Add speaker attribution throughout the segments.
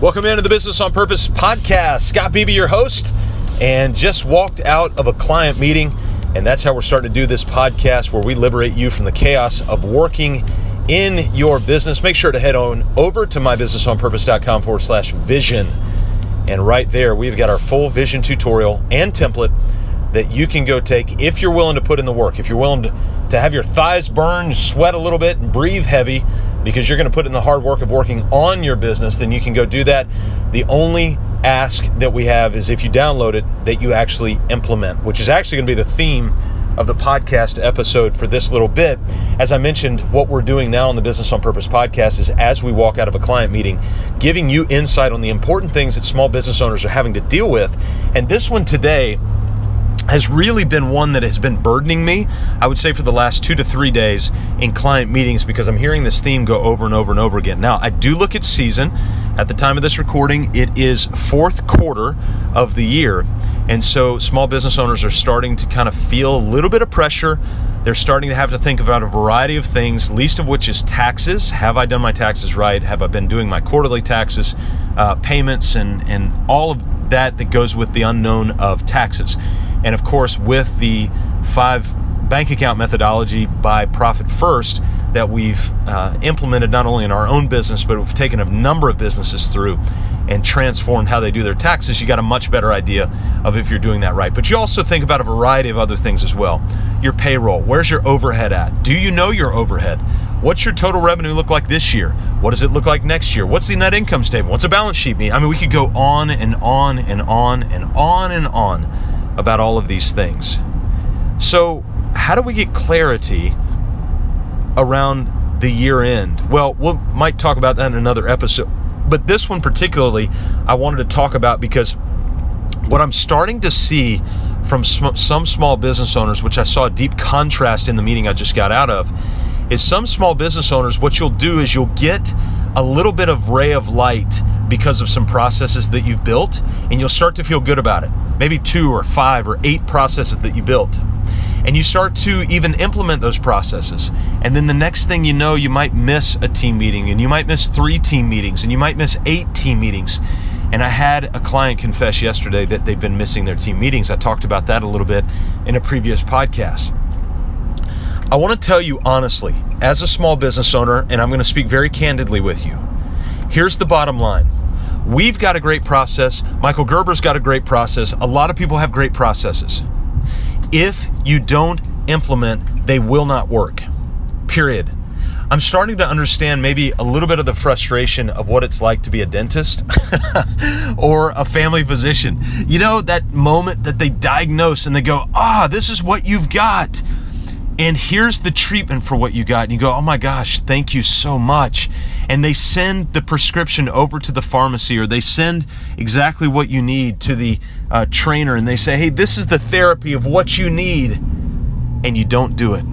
Speaker 1: Welcome into the Business on Purpose podcast. Scott Beebe, your host, and just walked out of a client meeting, and that's how we're starting to do this podcast, where we liberate you from the chaos of working in your business. Make sure to head on over to mybusinessonpurpose.com/vision, and right there we've got our full vision tutorial and template that you can go take if you're willing to put in the work. If you're willing to have your thighs burn, sweat a little bit, and breathe heavy because you're going to put in the hard work of working on your business, then you can go do that. The only ask that we have is if you download it, that you actually implement, which is actually going to be the theme of the podcast episode for this little bit. As I mentioned, what we're doing now on the Business on Purpose podcast is, as we walk out of a client meeting, giving you insight on the important things that small business owners are having to deal with. And this one today has really been one that has been burdening me, I would say, for the last 2 to 3 days in client meetings, because I'm hearing this theme go over and over and over again. Now, I do look at season. At the time of this recording, it is fourth quarter of the year. And so small business owners are starting to kind of feel a little bit of pressure. They're starting to have to think about a variety of things, least of which is taxes. Have I done my taxes right? Have I been doing my quarterly taxes, payments, and all of that goes with the unknown of taxes. And of course, with the 5 bank account methodology by Profit First that we've implemented not only in our own business, but we've taken a number of businesses through and transformed how they do their taxes, you got a much better idea of if you're doing that right. But you also think about a variety of other things as well. Your payroll, where's your overhead at? Do you know your overhead? What's your total revenue look like this year? What does it look like next year? What's the net income statement? What's a balance sheet mean? I mean, we could go on and on and on and on and on about all of these things. So how do we get clarity around the year end? Well, we might talk about that in another episode, but this one particularly I wanted to talk about because what I'm starting to see from some small business owners, which I saw a deep contrast in the meeting I just got out of, is some small business owners, what you'll do is you'll get a little bit of ray of light because of some processes that you've built, and you'll start to feel good about it. Maybe 2 or 5 or 8 processes that you built. And you start to even implement those processes. And then the next thing you know, you might miss a team meeting, and you might miss 3 team meetings, and you might miss 8 team meetings. And I had a client confess yesterday that they've been missing their team meetings. I talked about that a little bit in a previous podcast. I want to tell you honestly, as a small business owner, and I'm going to speak very candidly with you, here's the bottom line. We've got a great process. Michael Gerber's got a great process. A lot of people have great processes. If you don't implement, they will not work. Period. I'm starting to understand maybe a little bit of the frustration of what it's like to be a dentist or a family physician. You know, that moment that they diagnose and they go, this is what you've got. And here's the treatment for what you got. And you go, oh my gosh, thank you so much. And they send the prescription over to the pharmacy, or they send exactly what you need to the trainer, and they say, hey, this is the therapy of what you need. And you don't do it.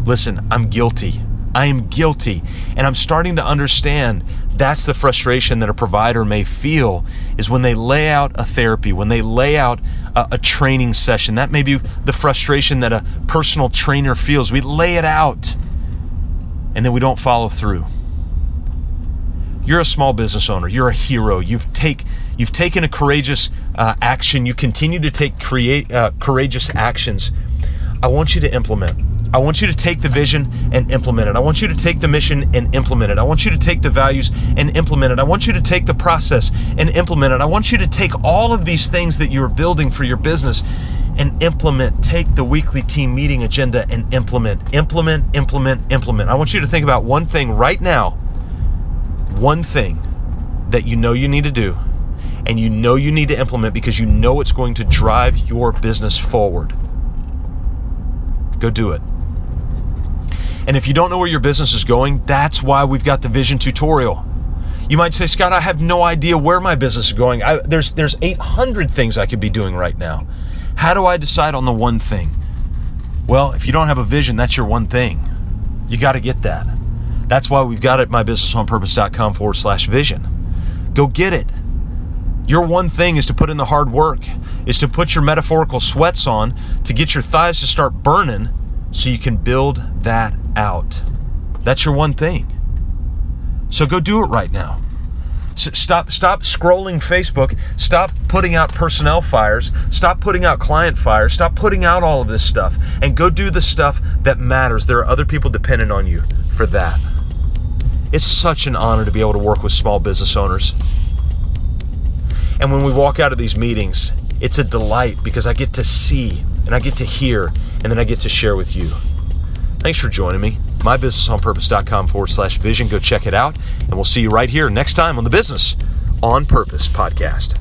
Speaker 1: Listen, I'm guilty. I am guilty. And I'm starting to understand that's the frustration that a provider may feel, is when they lay out a therapy, when they lay out a training session. That may be the frustration that a personal trainer feels. We lay it out and then we don't follow through. You're a small business owner. You're a hero. You've taken a courageous action. You continue to take courageous actions. I want you to implement. I want you to take the vision and implement it. I want you to take the mission and implement it. I want you to take the values and implement it. I want you to take the process and implement it. I want you to take all of these things that you're building for your business and implement. Take the weekly team meeting agenda and implement. Implement. I want you to think about one thing right now, one thing that you know you need to do, and you know you need to implement because you know it's going to drive your business forward. Go do it. And if you don't know where your business is going, that's why we've got the vision tutorial. You might say, Scott, I have no idea where my business is going. There's 800 things I could be doing right now. How do I decide on the one thing? Well, if you don't have a vision, that's your one thing. You got to get that. That's why we've got it at mybusinessonpurpose.com/vision. Go get it. Your one thing is to put in the hard work, is to put your metaphorical sweats on, to get your thighs to start burning so you can build that out. That's your one thing. So go do it right now. Stop scrolling Facebook. Stop putting out personnel fires. Stop putting out client fires. Stop putting out all of this stuff and go do the stuff that matters. There are other people dependent on you for that. It's such an honor to be able to work with small business owners. And when we walk out of these meetings, it's a delight because I get to see and I get to hear and then I get to share with you. Thanks for joining me. mybusinessonpurpose.com/vision. Go check it out. And we'll see you right here next time on the Business on Purpose podcast.